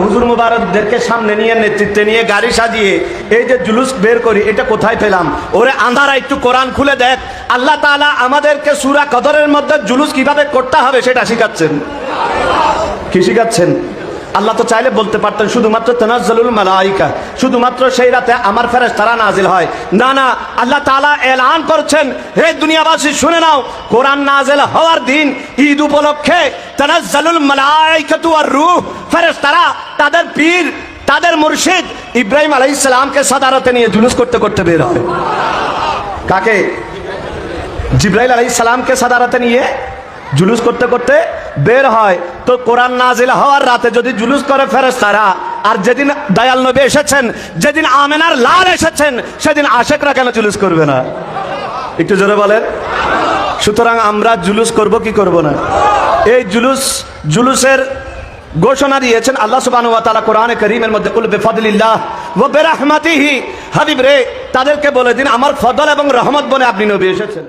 হুজুর মুবারকদেরকে সামনে নিয়ে নেতৃত্বে নিয়ে গাড়ি সাজিয়ে এই যে জুলুস বের করি, এটা কোথায় পেলাম? ওরে আন্ধারা একটু কোরআন খুলে দেখ। আল্লাহ তাআলা আমাদেরকে সূরা কদরের মধ্যে জুলুস কিভাবে করতে হবে সেটা শিখাচ্ছেন। কি শিখাচ্ছেন? আল্লাহ তো চাইলে বলতে পারতেন শুধুমাত্র তানাজ্জালুল মালাইকা, শুধুমাত্র সেই রাতে আমার ফেরেশতারা নাজিল হয়। না না, আল্লাহ তাআলা এলান করছেন, হে দুনিয়াবাসী শুনে নাও, কোরআন নাজিল হওয়ার দিন ঈদ উপলক্ষে তানাজ্জালুল মালাইকাতু ওয়ার রূহ, ফেরেশতারা তাদের পীর, তাদের মুর্শিদ ইব্রাহিম আলাইহিস সালামকে সাদারতে নিয়ে জুলুস করতে করতে বের হয়। কাকে? জিবরাইল আলাইহিস সালামকে সাদারতে নিয়ে জুলুস করতে করতে বের হয়। তো কোরআন নাজিল হওয়ার রাতে যদি জুলুস করে ফেরেশতারা, আর যেদিন দয়াল নবী এসেছেন, যেদিন আমেনার লাল এসেছেন, সেদিন আশেকরা কেন জুলুস করবে না? একটু জোরে বলেন। সুতরাং আমরা জুলুস করব কি করব না? এই জুলুসের ঘোষণা দিয়েছেন আল্লাহ সুবহানাহু ওয়া তাআলা কোরআনে কারীমের মধ্যে, কুল বিফাদলিল্লাহ ওয়া বিরাহমাতিহি, হাবিব রে তাদেরকে বলে দিন আমার ফজল এবং রহমত বলে আপনি নবী এসেছেন।